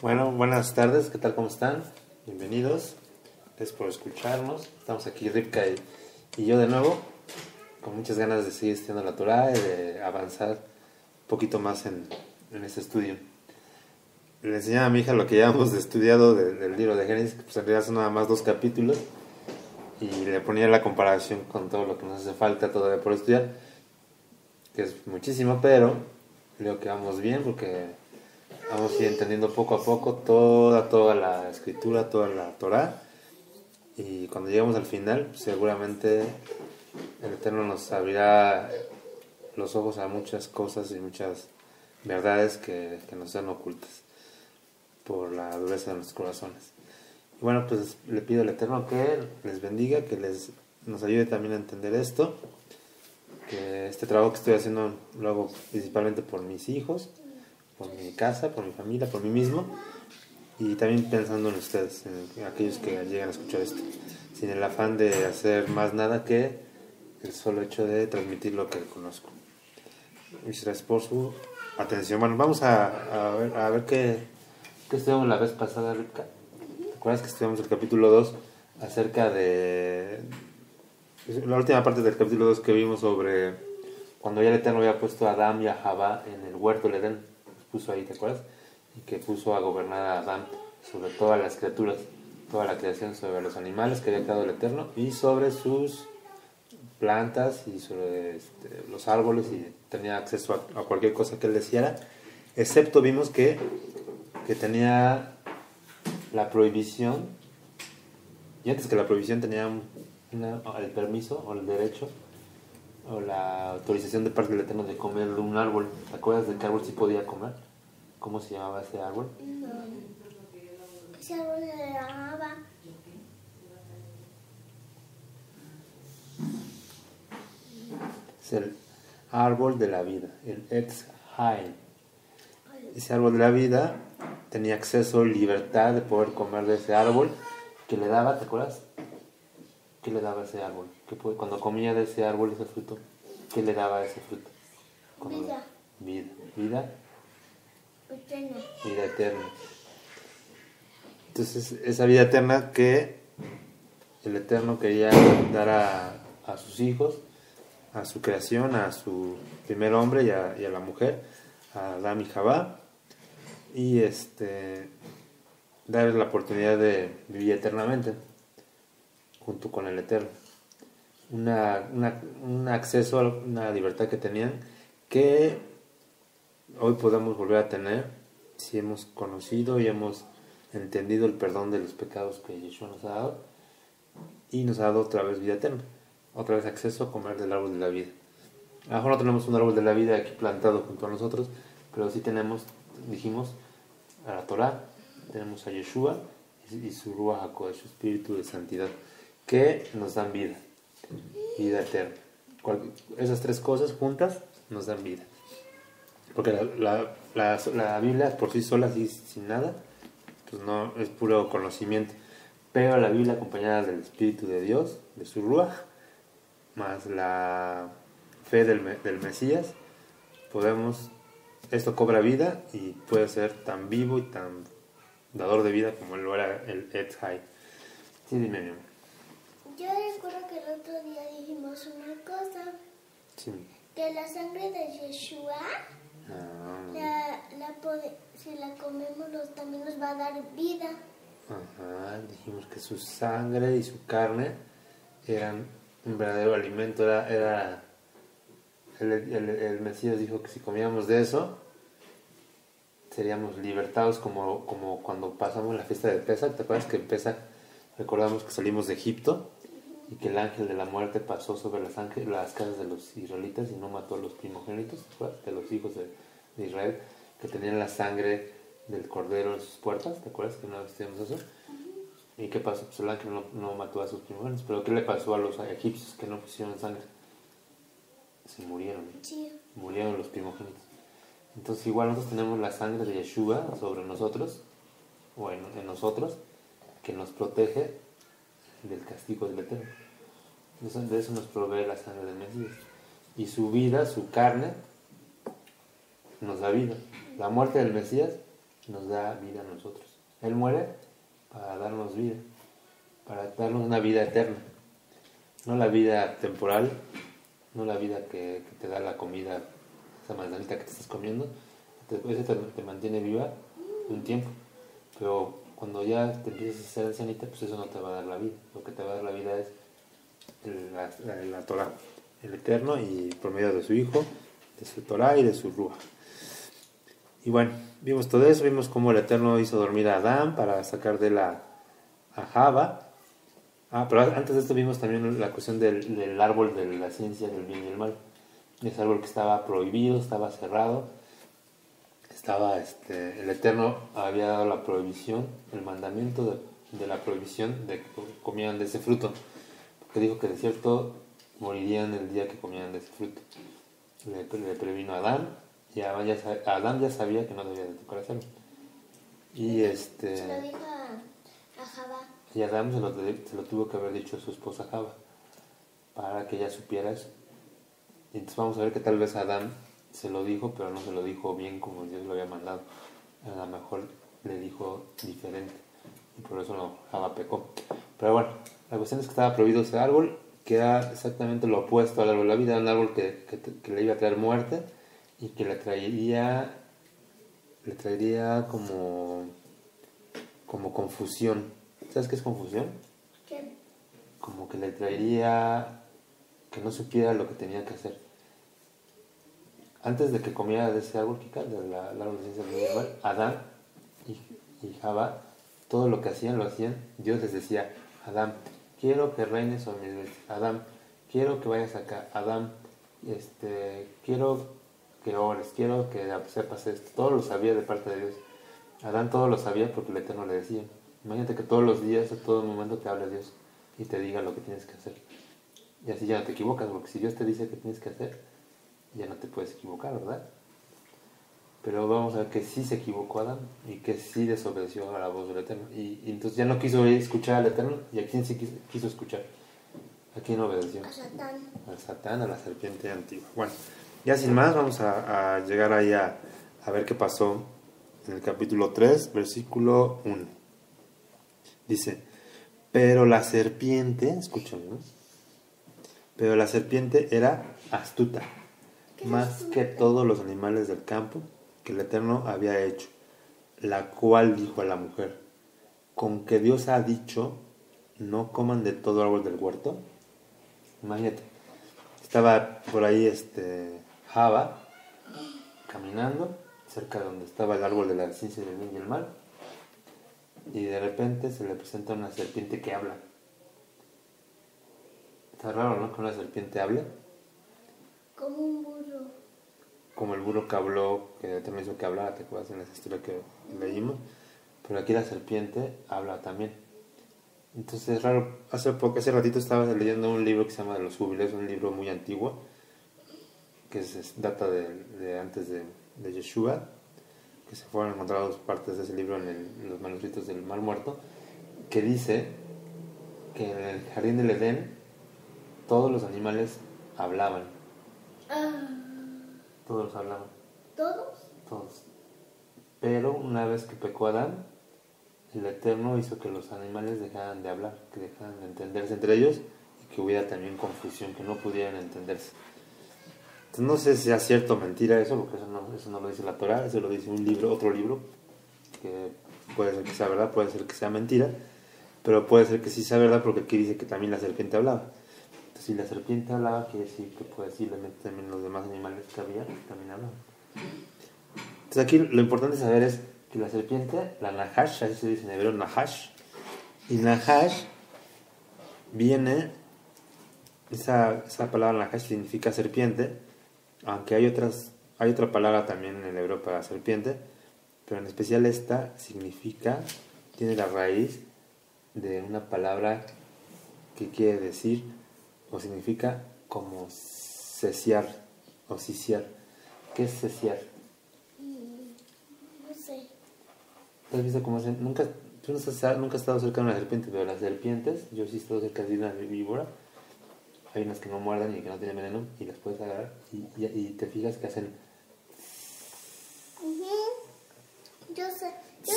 Bueno, buenas tardes, ¿qué tal? ¿Cómo están? Bienvenidos, gracias por escucharnos. Estamos aquí Rivka y yo de nuevo, con muchas ganas de seguir estudiando la Torah y de avanzar un poquito más en este estudio. Le enseñaba a mi hija lo que ya hemos estudiado del libro de Génesis, que pues en realidad son nada más 2 capítulos, y le ponía la comparación con todo lo que nos hace falta todavía por estudiar, que es muchísimo, pero creo que vamos bien porque vamos a ir entendiendo poco a poco toda la escritura, toda la Torah, y cuando lleguemos al final seguramente el Eterno nos abrirá los ojos a muchas cosas y muchas verdades que nos sean ocultas por la dureza de nuestros corazones. Y bueno, pues le pido al Eterno que les bendiga, que nos ayude también a entender esto, que este trabajo que estoy haciendo lo hago principalmente por mis hijos, por mi casa, por mi familia, por mí mismo, y también pensando en ustedes, en aquellos que lleguen a escuchar esto, sin el afán de hacer más nada que el solo hecho de transmitir lo que conozco. Muchas gracias por su atención. Bueno, vamos a ver qué estudiamos la vez pasada, Rivka. ¿Te acuerdas que estudiamos el capítulo 2 acerca de la última parte del capítulo 2 que vimos sobre cuando ya el Eterno había puesto a Adán y a Javá en el huerto del Edén? Los puso ahí, ¿te acuerdas? Y que puso a gobernar a Adán sobre todas las criaturas, toda la creación, sobre los animales que había creado el Eterno y sobre sus plantas y sobre los árboles, y tenía acceso a cualquier cosa que él deseara, excepto vimos que tenía la prohibición, y antes que la prohibición tenía el permiso o el derecho o la autorización de parte del Eterno de comer de un árbol. ¿Te acuerdas de qué árbol sí podía comer? ¿Cómo se llamaba ese árbol? No. Ese árbol se llamaba Es el árbol de la vida, el Etz Haim. Ese árbol de la vida tenía acceso, libertad de poder comer de ese árbol que le daba, ¿te acuerdas? ¿Qué le daba ese árbol? Cuando comía de ese árbol, ese fruto, ¿qué le daba ese fruto? vida. Vida Eterna. Vida eterna. Entonces, esa vida eterna que el Eterno quería dar a sus hijos, a su creación, a su primer hombre y a la mujer, a Adán y Javá, y darles la oportunidad de vivir eternamente junto con el Eterno. Un acceso a una libertad que tenían, que hoy podemos volver a tener si hemos conocido y hemos entendido el perdón de los pecados que Yeshua nos ha dado, y nos ha dado otra vez vida eterna, otra vez acceso a comer del árbol de la vida. A lo mejor no tenemos un árbol de la vida aquí plantado junto a nosotros, pero sí tenemos, dijimos, a la Torah, tenemos a Yeshua y su Ruach HaKodesh, su espíritu de santidad, que nos dan vida eterna. Esas 3 cosas juntas nos dan vida. Porque la Biblia por sí sola, así, sin nada, pues no es puro conocimiento. Pero la Biblia, acompañada del Espíritu de Dios, de su Ruach, más la fe del Mesías, esto cobra vida y puede ser tan vivo y tan dador de vida como lo era el Etz Hai. Sí, dime, mi amor. Yo recuerdo que el otro día dijimos una cosa, Sí. que la sangre de Yeshua, si la comemos también nos va a dar vida. Ajá, dijimos que su sangre y su carne eran un verdadero alimento. El Mesías dijo que si comíamos de eso seríamos libertados, como cuando pasamos la fiesta de Pesach. ¿Te acuerdas que en Pesach recordamos que salimos de Egipto y que el ángel de la muerte pasó sobre las casas de los israelitas y no mató a los primogénitos, de los hijos de Israel, que tenían la sangre del cordero en sus puertas? ¿Te acuerdas que una vez estudiamos eso? ¿Y qué pasó? Pues el ángel no mató a sus primogénitos, pero ¿qué le pasó a los egipcios que no pusieron sangre? Se murieron. Sí. Murieron los primogénitos. Entonces igual nosotros tenemos la sangre de Yeshua sobre nosotros, o en nosotros, que nos protege del castigo del Eterno. De eso nos provee la sangre del Mesías. Y su vida, su carne, nos da vida. La muerte del Mesías nos da vida a nosotros. Él muere para darnos vida, para darnos una vida eterna. No la vida temporal, no la vida que te da la comida, esa manzanita que te estás comiendo. Esa te mantiene viva un tiempo. Pero cuando ya te empiezas a ser ancianita, pues eso no te va a dar la vida. Lo que te va a dar la vida es la Torah, el Eterno, y por medio de su Hijo, de su Torah y de su Ruach. Y bueno, vimos todo eso, vimos cómo el Eterno hizo dormir a Adán para sacar de a Java. Pero antes de esto vimos también la cuestión del árbol de la ciencia del bien y el mal. Ese árbol que estaba prohibido, estaba cerrado, el Eterno había dado la prohibición, el mandamiento de la prohibición de que comieran de ese fruto, porque dijo que de cierto morirían el día que comieran de ese fruto. Le previno a Adán, y Adán ya sabía que no debía de tocar hacerlo. Y Se lo dijo a Java. Y Adán se lo tuvo que haber dicho a su esposa Java, para que ella supiera eso. Y entonces vamos a ver que tal vez Adán se lo dijo, pero no se lo dijo bien como Dios lo había mandado. A lo mejor le dijo diferente, y por eso Java pecó. Pero bueno, la cuestión es que estaba prohibido ese árbol, que era exactamente lo opuesto al árbol de la vida. Era un árbol que le iba a traer muerte, y que le traería como confusión. ¿Sabes qué es confusión? ¿Qué? Como que le traería que no supiera lo que tenía que hacer. Antes de que comiera de ese árbol, del árbol de ciencia del bien y el mal, Adán y Java, todo lo que hacían, lo hacían. Dios les decía: Adán, quiero que reines sobre mis bestias. Adán, quiero que vayas acá. Adán, quiero que ores, quiero que sepas esto. Todo lo sabía de parte de Dios. Adán todo lo sabía porque el Eterno le decía. Imagínate que todos los días, a todo momento te hable Dios y te diga lo que tienes que hacer. Y así ya no te equivocas, porque si Dios te dice que tienes que hacer, ya no te puedes equivocar, ¿verdad? Pero vamos a ver que sí se equivocó Adán y que sí desobedeció a la voz del Eterno. Y entonces ya no quiso escuchar al Eterno. ¿Y a quién sí quiso escuchar? ¿A quién obedeció? A Satán. A Satán, a la serpiente antigua. Bueno, ya sin más, vamos a llegar ahí a ver qué pasó en el capítulo 3, versículo 1. Dice: pero la serpiente, escúchame, ¿no? Pero la serpiente era astuta, más que todos los animales del campo que el Eterno había hecho, la cual dijo a la mujer: ¿con que Dios ha dicho, no coman de todo árbol del huerto? Imagínate, estaba por ahí Java caminando cerca de donde estaba el árbol de la ciencia del bien y el mal, y de repente se le presenta una serpiente que habla. Está raro, ¿no? Que una serpiente hable. Como un burro. Como el burro que habló, que también hizo que hablara, ¿te acuerdas en esa historia que leímos? Pero aquí la serpiente habla también. Entonces es raro. Hace ratito estaba leyendo un libro que se llama De los Jubileos, un libro muy antiguo, que data de antes de Yeshua, que se fueron encontradas partes de ese libro en los manuscritos del Mar Muerto, que dice que en el jardín del Edén todos los animales hablaban. Todos hablaban. ¿Todos? Todos. Pero una vez que pecó Adán, el Eterno hizo que los animales dejaran de hablar, que dejaran de entenderse entre ellos, y que hubiera también confusión, que no pudieran entenderse. Entonces, no sé si sea cierto o mentira eso, porque eso no lo dice la Torah, eso lo dice otro libro, que puede ser que sea verdad, puede ser que sea mentira, pero puede ser que sí sea verdad, porque aquí dice que también la serpiente hablaba. Entonces, si la serpiente hablaba, quiere decir que posiblemente también los demás animales que había también hablaban. Entonces aquí lo importante saber es que la serpiente, la Nahash, así se dice en hebreo, Nahash, y Nahash viene, esa palabra Nahash significa serpiente, aunque hay otra palabra también en el hebreo para serpiente, pero en especial esta tiene la raíz de una palabra que quiere decir o significa como ceciar o ciciar. ¿Qué es ceciar? No sé. ¿Has visto cómo hacen? Nunca has estado cerca de una serpiente, pero las serpientes, yo sí he estado cerca de una víbora. Hay unas que no muerden y que no tienen veneno, y las puedes agarrar y te fijas que hacen. Yo sé que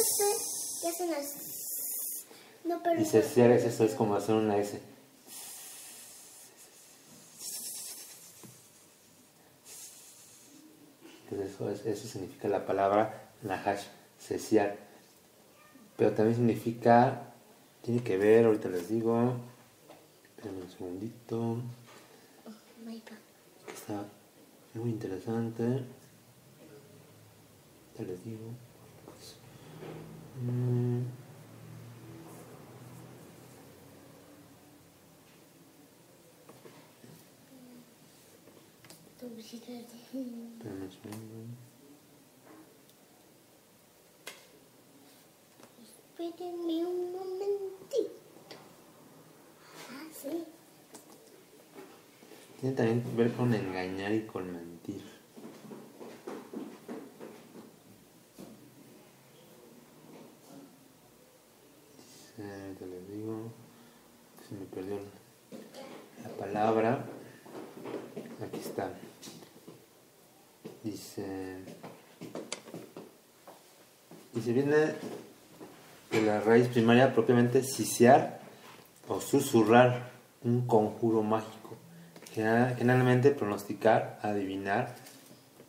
hacen las... No, pero... Y ceciar es eso, es como hacer una S. Entonces eso significa la palabra nahash, ceciar. Pero también significa, tiene que ver, ahorita les digo, espérenme un segundito, Oh, my God. que está muy interesante, ya les digo. Espérenme un segundo. Espérenme un momentito. Ah, sí. Tiene también que ver con engañar y con mentir. Te les digo, se me perdió la palabra. Aquí está. Dice viene de la raíz primaria propiamente ciciar o susurrar, un conjuro mágico. Generalmente pronosticar, adivinar,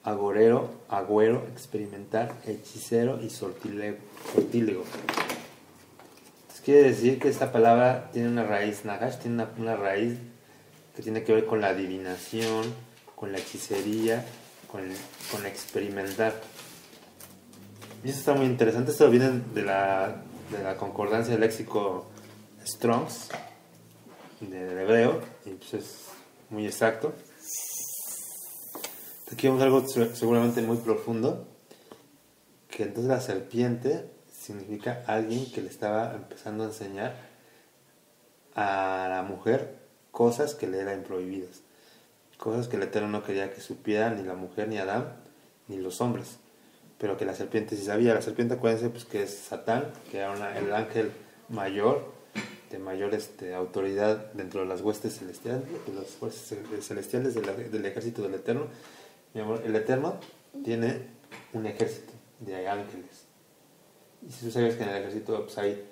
agorero, agüero, experimentar, hechicero y sortílego. Entonces quiere decir que esta palabra tiene una raíz, nahash tiene una raíz que tiene que ver con la adivinación, con la hechicería, con experimentar. Y eso está muy interesante. Esto viene de la concordancia del léxico Strongs, del hebreo, y pues es muy exacto. Aquí vemos algo seguramente muy profundo, que entonces la serpiente significa alguien que le estaba empezando a enseñar a la mujer cosas que le eran prohibidas, cosas que el Eterno no quería que supiera ni la mujer, ni Adán, ni los hombres, pero que la serpiente sí sabía. La serpiente, acuérdense, pues, que es Satán, que era el ángel mayor, de mayor autoridad dentro de las huestes celestiales, de las fuerzas celestiales del ejército del Eterno. Mi amor, el Eterno tiene un ejército de ángeles. Y si tú sabes que en el ejército pues, ahí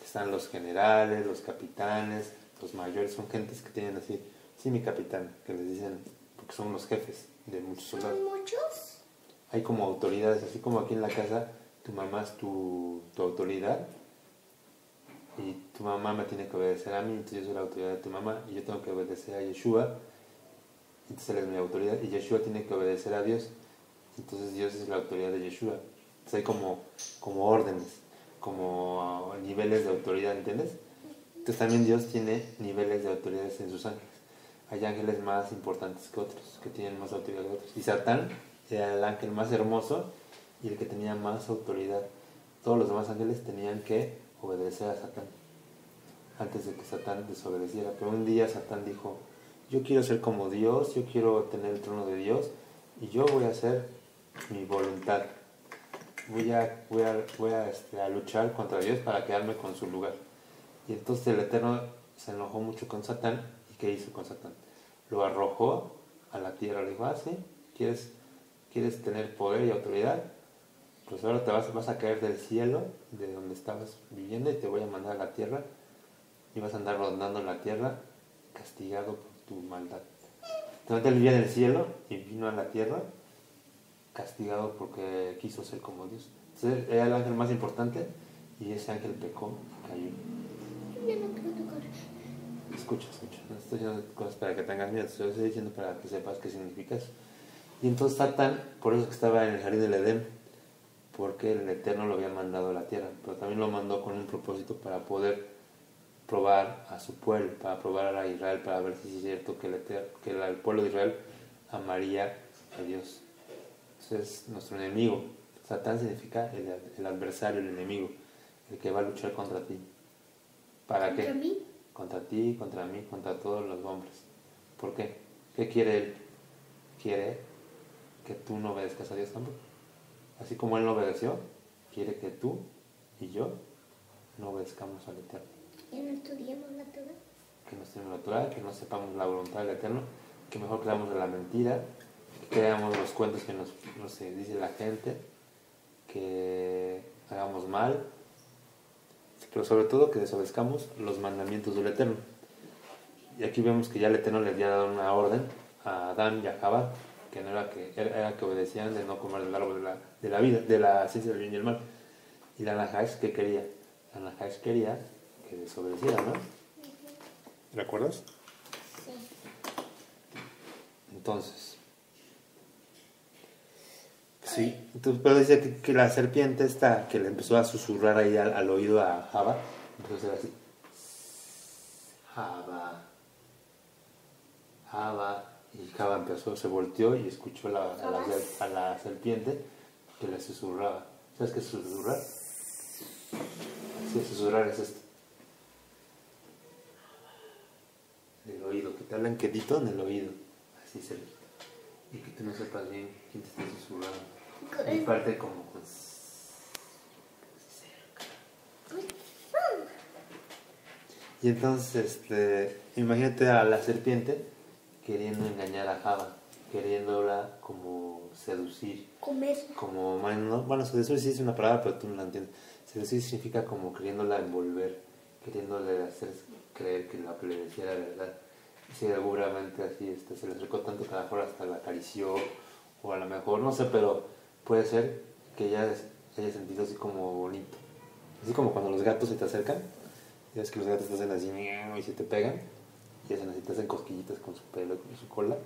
están los generales, los capitanes, los mayores, son gentes que tienen así, sí, mi capitán, que les dicen, porque son los jefes de muchos soldados. ¿Son muchos? Hay como autoridades, así como aquí en la casa, tu mamá es tu autoridad, y tu mamá me tiene que obedecer a mí, entonces yo soy la autoridad de tu mamá, y yo tengo que obedecer a Yeshua, entonces él es mi autoridad, y Yeshua tiene que obedecer a Dios, entonces Dios es la autoridad de Yeshua. Entonces hay como órdenes, como niveles de autoridad, ¿entiendes? Entonces también Dios tiene niveles de autoridades en sus ángeles. Hay ángeles más importantes que otros, que tienen más autoridad que otros. Y Satán era el ángel más hermoso y el que tenía más autoridad. Todos los demás ángeles tenían que obedecer a Satán antes de que Satán desobedeciera. Pero un día Satán dijo, yo quiero ser como Dios, yo quiero tener el trono de Dios y yo voy a hacer mi voluntad. Voy a luchar contra Dios para quedarme con su lugar. Y entonces el Eterno se enojó mucho con Satán. ¿Y qué hizo con Satán? Lo arrojó a la tierra. Le dijo, sí, ¿quieres tener poder y autoridad? Pues ahora vas a caer del cielo, de donde estabas viviendo, y te voy a mandar a la tierra. Y vas a andar rondando en la tierra, castigado por tu maldad. Entonces él vivía en el cielo y vino a la tierra, castigado porque quiso ser como Dios. Entonces era el ángel más importante y ese ángel pecó y cayó. Yo no quiero tocar. Escucha, no estoy diciendo cosas para que tengas miedo, te estoy diciendo para que sepas qué significa eso. Y entonces Satán, por eso que estaba en el jardín del Edén, porque el Eterno lo había mandado a la tierra, pero también lo mandó con un propósito para poder probar a su pueblo, para probar a Israel, para ver si es cierto que el pueblo de Israel amaría a Dios. Entonces es nuestro enemigo. Satán significa el adversario, el enemigo, el que va a luchar contra ti. ¿Para qué? ¿Contra mí? Contra ti, contra mí, contra todos los hombres. ¿Por qué? ¿Qué quiere él? Quiere que tú no obedezcas a Dios tampoco. Así como él no obedeció, quiere que tú y yo no obedezcamos al Eterno. ¿Ya no estudiamos la Torah? Que no estudiemos la Torah, que no sepamos la voluntad del Eterno, que mejor creamos de la mentira, que creamos los cuentos que nos dice la gente, que hagamos mal, pero sobre todo que desobedezcamos los mandamientos del Eterno. Y aquí vemos que ya el Eterno les había dado una orden a Adán y a Jabá, que no era que obedecían de no comer del árbol de la vida, de la ciencia del bien y el mal. Y la Nahash, ¿qué quería? La Nahash quería que desobedeciera, ¿no? ¿Recuerdas? Sí. Entonces, sí, entonces, pero dice que la serpiente esta que le empezó a susurrar ahí al oído a Java, empezó a hacer así, Java, Java, y Java se volteó y escuchó a la serpiente que le susurraba. ¿Sabes qué es susurrar? Sí, susurrar es esto. En el oído, que te hablan quedito en el oído, así cerquita. Y que tú no sepas bien quién te está susurrando. Y parte como con cerca. Y entonces, imagínate a la serpiente queriendo engañar a Java, queriéndola como seducir. Comer. Como, bueno, seducir sí es una palabra, pero tú no la entiendes. Seducir significa como queriéndola envolver, queriéndole hacer creer que lo que le decía era verdad. Y seguramente así se le acercó tanto que a lo mejor hasta la acarició, o a lo mejor, no sé, pero puede ser que ella haya sentido así como bonito. Así como cuando los gatos se te acercan, y ves que los gatos te hacen así y se te pegan, y hacen así, te hacen cosquillitas con su pelo y con su cola,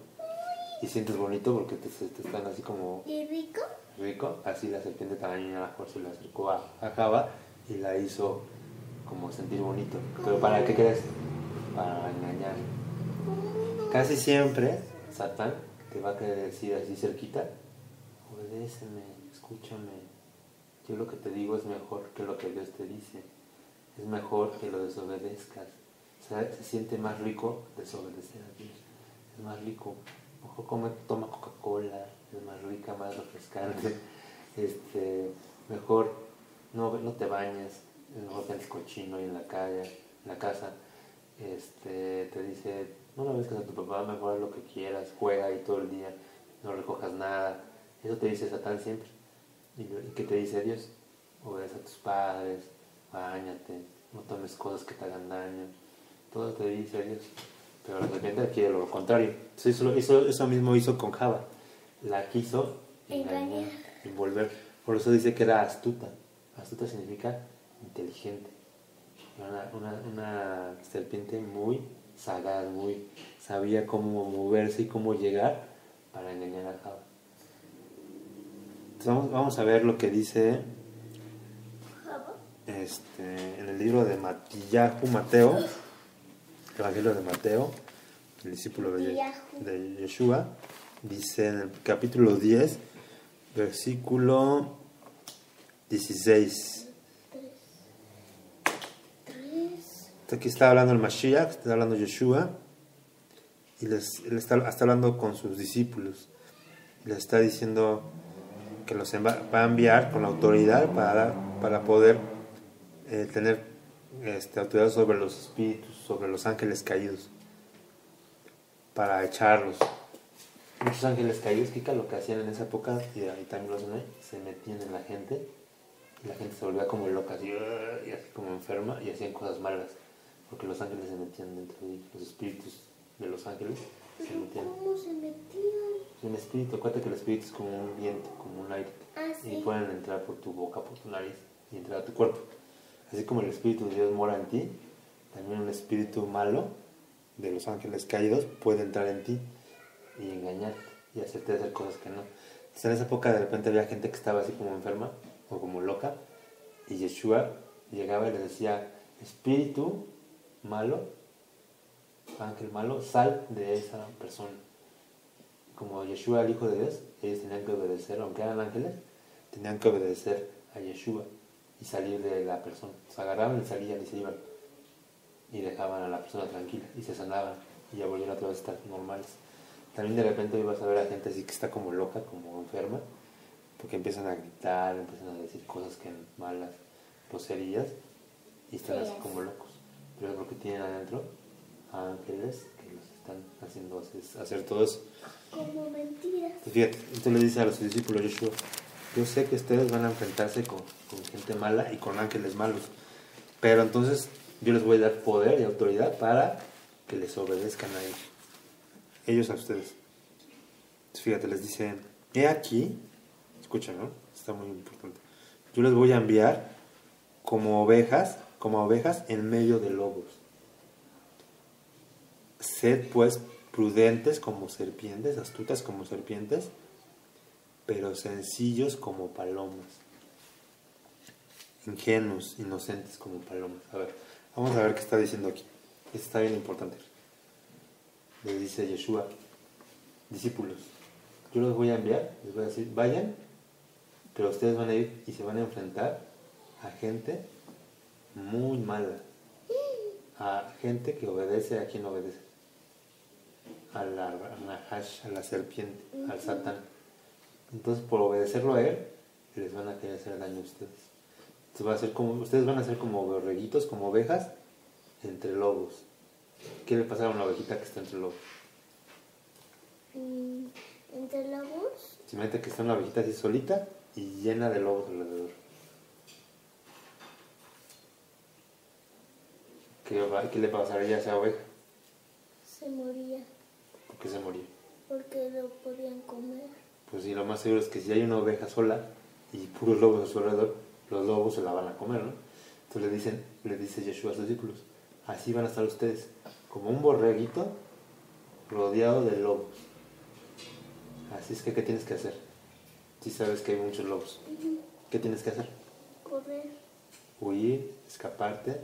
y sientes bonito porque te están así como... ¿Y rico? Rico, así la serpiente también a la fuerza se le acercó a Java y la hizo como sentir bonito. ¿Pero para qué crees? Para engañar. Casi siempre Satán te va a querer decir así cerquita, obedéceme, escúchame, yo lo que te digo es mejor que lo que Dios te dice, es mejor que lo desobedezcas. O sea, se siente más rico desobedecer a Dios, es más rico, mejor toma Coca-Cola, es más rica, más refrescante, mejor no te bañes, es mejor que andes cochino ahí en la calle, en la casa, te dice, no le obedezcas a tu papá, mejor haz lo que quieras, juega ahí todo el día, no recojas nada, eso te dice Satán siempre. ¿Y qué te dice Dios? Obedece a tus padres, báñate, no tomes cosas que te hagan daño, todo te dice Dios. Pero la serpiente quiere lo contrario. Eso mismo hizo con Java. La quiso engañar, envolver. Por eso dice que era astuta. Astuta significa inteligente. Una serpiente muy sagaz, muy sabía cómo moverse y cómo llegar para engañar a Java. Entonces vamos a ver lo que dice en el libro de Mateo, el Evangelio de Mateo, el discípulo de Yeshua, dice en el capítulo 10, versículo 16. Aquí está hablando el Mashiach, está hablando Yeshua, y él está hablando con sus discípulos. Les está diciendo que los va a enviar con la autoridad para poder tener autoridad sobre los espíritus, sobre los ángeles caídos, para echarlos. Muchos ángeles caídos, Kika, lo que hacían en esa época, y también lo hacen hoy, se metían en la gente, y la gente se volvía como loca, así como enferma, y hacían cosas malas, porque los ángeles se metían dentro de ellos, los espíritus de los ángeles se metían. ¿Cómo se metían? Un espíritu, acuérdate que el espíritu es como un viento, como un aire, sí. y pueden entrar por tu boca, por tu nariz, y entrar a tu cuerpo. Así como el espíritu de Dios mora en ti, también un espíritu malo de los ángeles caídos puede entrar en ti y engañarte y hacerte hacer cosas que no. Entonces, en esa época de repente había gente que estaba así como enferma o como loca, y Yeshua llegaba y les decía, espíritu malo, ángel malo, sal de esa persona. Como Yeshua, el Hijo de Dios, ellos tenían que obedecer, aunque eran ángeles, tenían que obedecer a Yeshua y salir de la persona. Se agarraban y salían y se iban, y dejaban a la persona tranquila, y se sanaban, y ya volvieron otra vez a estar normales. También de repente ibas a ver a gente así que está como loca, como enferma, porque empiezan a gritar, empiezan a decir cosas que malas, groserías, y están así como locos. Pero es porque tienen adentro ángeles que los están haciendo hacer todo eso. Como mentiras. Pues fíjate, esto le dice a los discípulos Yeshua, yo sé que ustedes van a enfrentarse con gente mala y con ángeles malos, pero entonces yo les voy a dar poder y autoridad para que les obedezcan a ellos a ustedes. Entonces, fíjate, les dice, he aquí, escuchen, ¿no? Está muy importante. Yo les voy a enviar como ovejas en medio de lobos. Sed pues prudentes como serpientes, astutas como serpientes, pero sencillos como palomas. Ingenuos, inocentes como palomas. A ver, vamos a ver qué está diciendo aquí. Esto está bien importante. Le dice Yeshua, discípulos, yo los voy a enviar, les voy a decir, vayan, pero ustedes van a ir y se van a enfrentar a gente muy mala, a gente que obedece a quien obedece, a la Nahash, a la serpiente, al Satán. Entonces, por obedecerlo a él, les van a querer hacer daño a ustedes. Ustedes van a ser como borreguitos, como ovejas, entre lobos. ¿Qué le pasa a una ovejita que está entre lobos? ¿Entre lobos? Simplemente que está una ovejita así solita y llena de lobos alrededor. ¿Qué le pasaría a esa oveja? Se moría. ¿Por qué se moría? Porque lo podían comer. Pues sí, lo más seguro es que si hay una oveja sola y puros lobos a su alrededor, los lobos se la van a comer, ¿no? Entonces le dice Yeshua a sus discípulos, así van a estar ustedes, como un borreguito rodeado de lobos. Así es que, ¿qué tienes que hacer? Si sabes que hay muchos lobos, ¿qué tienes que hacer? Correr. Huir, escaparte,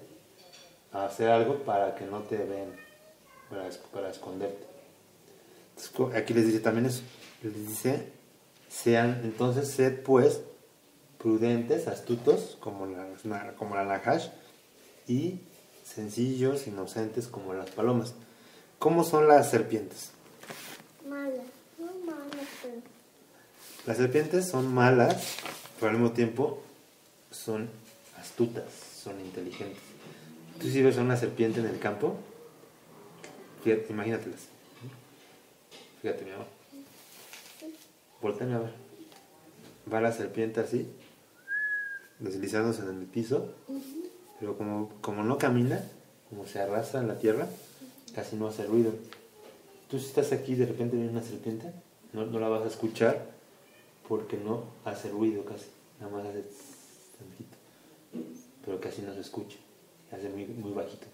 hacer algo para que no te vean, para esconderte. Entonces, aquí les dice también eso, les dice, entonces sed pues prudentes, astutos como la Nahash y sencillos, inocentes como las palomas. ¿Cómo son las serpientes? Mala. No mala, pero... Las serpientes son malas, pero al mismo tiempo son astutas, son inteligentes. Tú si ves a una serpiente en el campo, fíjate, imagínatelas. Fíjate, mi amor. Volten a ver. Va la serpiente así, deslizándose en el piso, pero como no camina, como se arrastra en la tierra, casi no hace ruido. Tú si estás aquí y de repente viene una serpiente, no la vas a escuchar porque no hace ruido casi, nada más hace tantito, pero casi no se escucha, hace muy, muy bajito.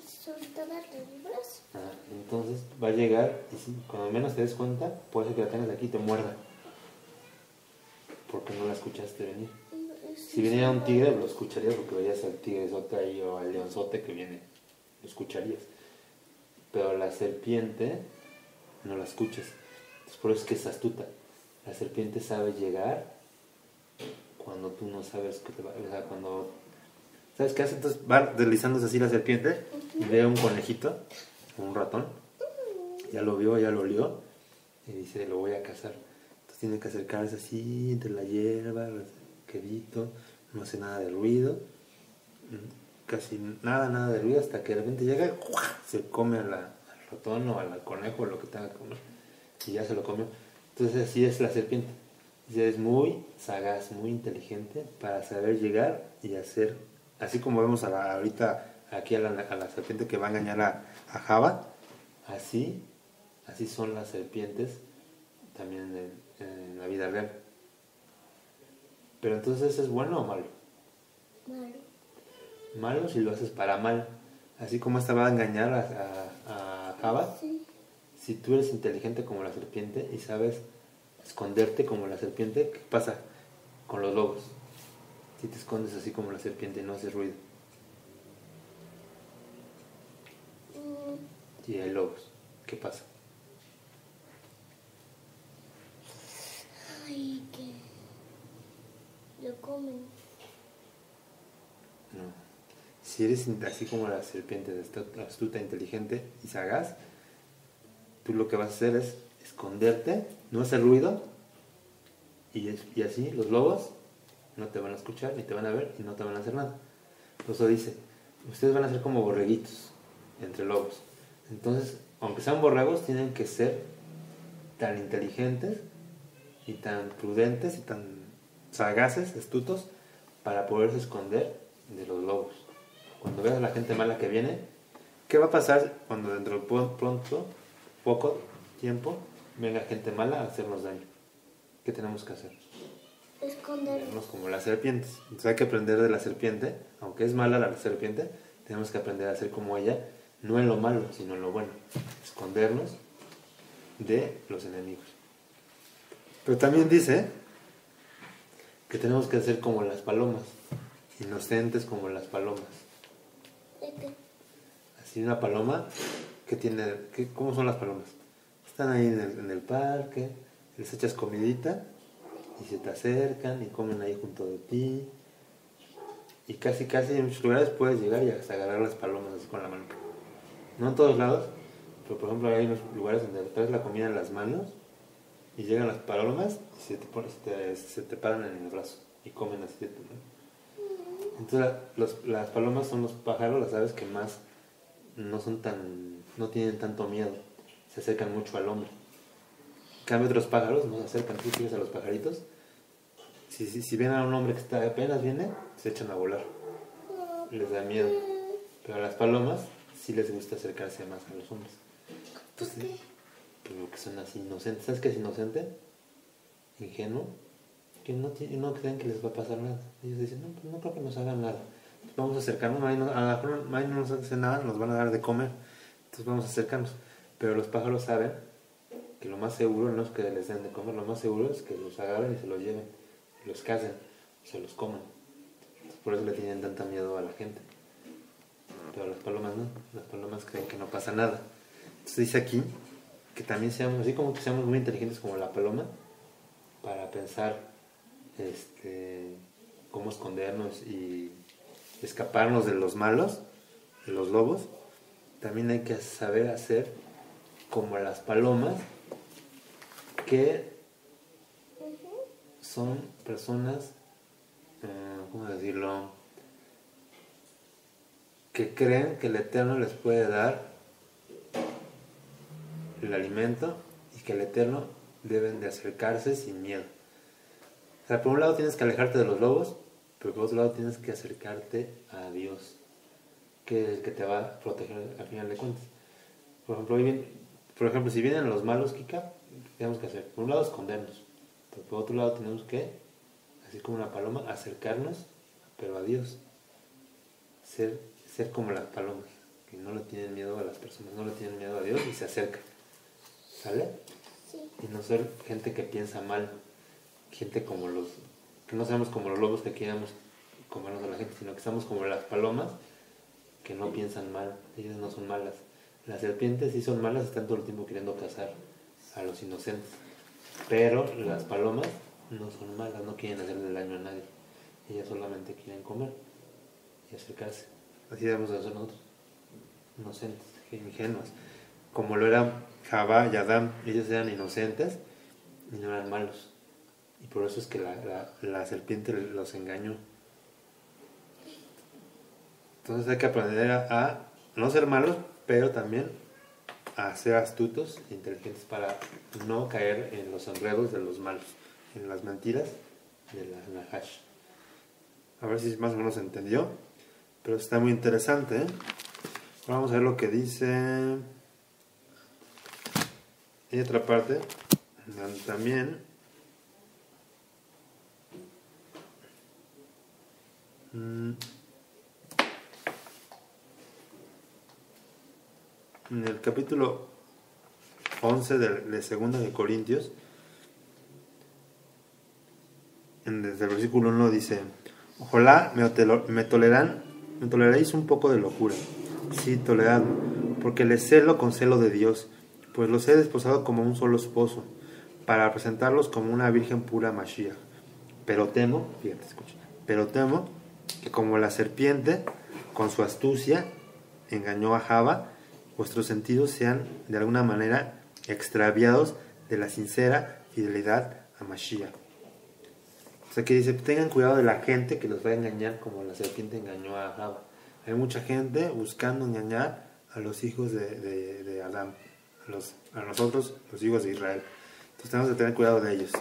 Son todas libres. Entonces va a llegar y cuando menos te des cuenta, puede ser que la tengas aquí y te muerda, porque no la escuchaste venir. Si viniera un tigre, lo escucharías porque verías al tigrezote ahí o al leonzote que viene, lo escucharías. Pero la serpiente no la escuchas. Entonces, por eso es que es astuta. La serpiente sabe llegar cuando tú no sabes que te va. O sea, cuando. ¿Sabes qué hace? Entonces va deslizándose así la serpiente y ve a un conejito, un ratón. Ya lo vio, ya lo olió y dice: lo voy a cazar. Entonces tiene que acercarse así entre la hierba, quedito, no hace nada de ruido. Casi nada de ruido hasta que de repente llega y se come al ratón o al conejo o lo que tenga que comer y ya se lo comió. Entonces así es la serpiente, es muy sagaz, muy inteligente para saber llegar y hacer, así como vemos ahorita aquí a la serpiente que va a engañar a Java, así son las serpientes también en la vida real. Pero entonces, ¿es bueno o malo? Malo. Malo si lo haces para mal. Así como esta va a engañar a Java, Sí. si tú eres inteligente como la serpiente y sabes esconderte como la serpiente, ¿qué pasa con los lobos? Si te escondes así como la serpiente y no haces ruido. Y hay lobos, ¿qué pasa? Ay, que lo comen. No. Si eres así como la serpiente, astuta, inteligente y sagaz, tú lo que vas a hacer es esconderte, no hacer ruido, y así los lobos no te van a escuchar, ni te van a ver, y no te van a hacer nada. Por eso dice, ustedes van a ser como borreguitos entre lobos. Entonces, aunque sean borregos, tienen que ser tan inteligentes y tan prudentes y tan sagaces, astutos, para poderse esconder de los lobos. Cuando veas a la gente mala que viene, ¿qué va a pasar cuando dentro de poco tiempo, venga gente mala a hacernos daño? ¿Qué tenemos que hacer? Escondernos. Como las serpientes. Entonces hay que aprender de la serpiente, aunque es mala la serpiente, tenemos que aprender a ser como ella, no en lo malo, sino en lo bueno. Escondernos de los enemigos. Pero también dice que tenemos que ser como las palomas, inocentes como las palomas. Así una paloma ¿cómo son las palomas? Están ahí en el parque, les echas comidita y se te acercan y comen ahí junto de ti. Y casi en muchos lugares puedes llegar y hasta agarrar las palomas así con la mano. No en todos lados, pero por ejemplo hay unos lugares donde traes la comida en las manos y llegan las palomas y se te paran en el brazo y comen así de tu mano. Entonces las palomas son los pájaros, las aves que más no tienen tanto miedo, se acercan mucho al hombre. En cambio otros pájaros no se acercan, tú sigues a los pajaritos, si ven a un hombre que apenas viene, se echan a volar, les da miedo. Pero a las palomas sí les gusta acercarse más a los hombres. ¿Por qué? Porque son así inocentes. ¿Sabes qué es inocente? Ingenuo. Que no creen que les va a pasar nada. Ellos dicen, no, pues no creo que nos hagan nada. Pues vamos a acercarnos, a lo mejor no nos hace nada, nos van a dar de comer. Entonces vamos a acercarnos. Pero los pájaros saben que lo más seguro no es que les den de comer, lo más seguro es que los agarren y se los lleven, los cacen, se los coman. Entonces, por eso le tienen tanta miedo a la gente. Pero las palomas no, las palomas creen que no pasa nada. Entonces dice aquí que también seamos así como que seamos muy inteligentes como la paloma para pensar cómo escondernos y escaparnos de los malos, de los lobos. También hay que saber hacer como las palomas, que son personas, ¿cómo decirlo?, que creen que el Eterno les puede dar el alimento y que el Eterno deben de acercarse sin miedo. O sea, por un lado tienes que alejarte de los lobos, pero por otro lado tienes que acercarte a Dios, que es el que te va a proteger al final de cuentas. Por ejemplo, si vienen los malos, Kika, ¿qué tenemos que hacer? Por un lado escondernos, pero por otro lado tenemos que, así como una paloma, acercarnos, pero a Dios. Ser como las palomas, que no le tienen miedo a las personas, no le tienen miedo a Dios y se acercan. ¿Sale? Sí. Y no ser gente que piensa mal, gente que no seamos como los lobos que queramos comernos a la gente, sino que seamos como las palomas que no piensan mal, ellas no son malas. Las serpientes sí son malas, están todo el tiempo queriendo cazar a los inocentes, pero las palomas no son malas, no quieren hacerle daño a nadie, ellas solamente quieren comer y acercarse. Así debemos de ser nosotros, inocentes, ingenuos, como lo eran Jabá y Adán. Ellos eran inocentes y no eran malos, y por eso es que la serpiente los engañó. Entonces hay que aprender a no ser malos, pero también a ser astutos e inteligentes para no caer en los enredos de los malos, en las mentiras de la Nahash. A ver si más o menos se entendió, pero está muy interesante, ¿eh? Vamos a ver lo que dice. Hay otra parte donde también en el capítulo 11 de Segunda de Corintios, desde el versículo 1 dice: ojalá me toleráis un poco de locura. Sí, toleradme, porque les celo con celo de Dios, pues los he desposado como un solo esposo, para presentarlos como una virgen pura a Mashiach. Pero temo, fíjate, escucha, pero temo que como la serpiente, con su astucia, engañó a Java, vuestros sentidos sean de alguna manera extraviados de la sincera fidelidad a Mashiach. O sea que dice, tengan cuidado de la gente que los va a engañar como la serpiente engañó a Java. Hay mucha gente buscando engañar a los hijos de Adán, a nosotros, los hijos de Israel. Entonces tenemos que tener cuidado de ellos.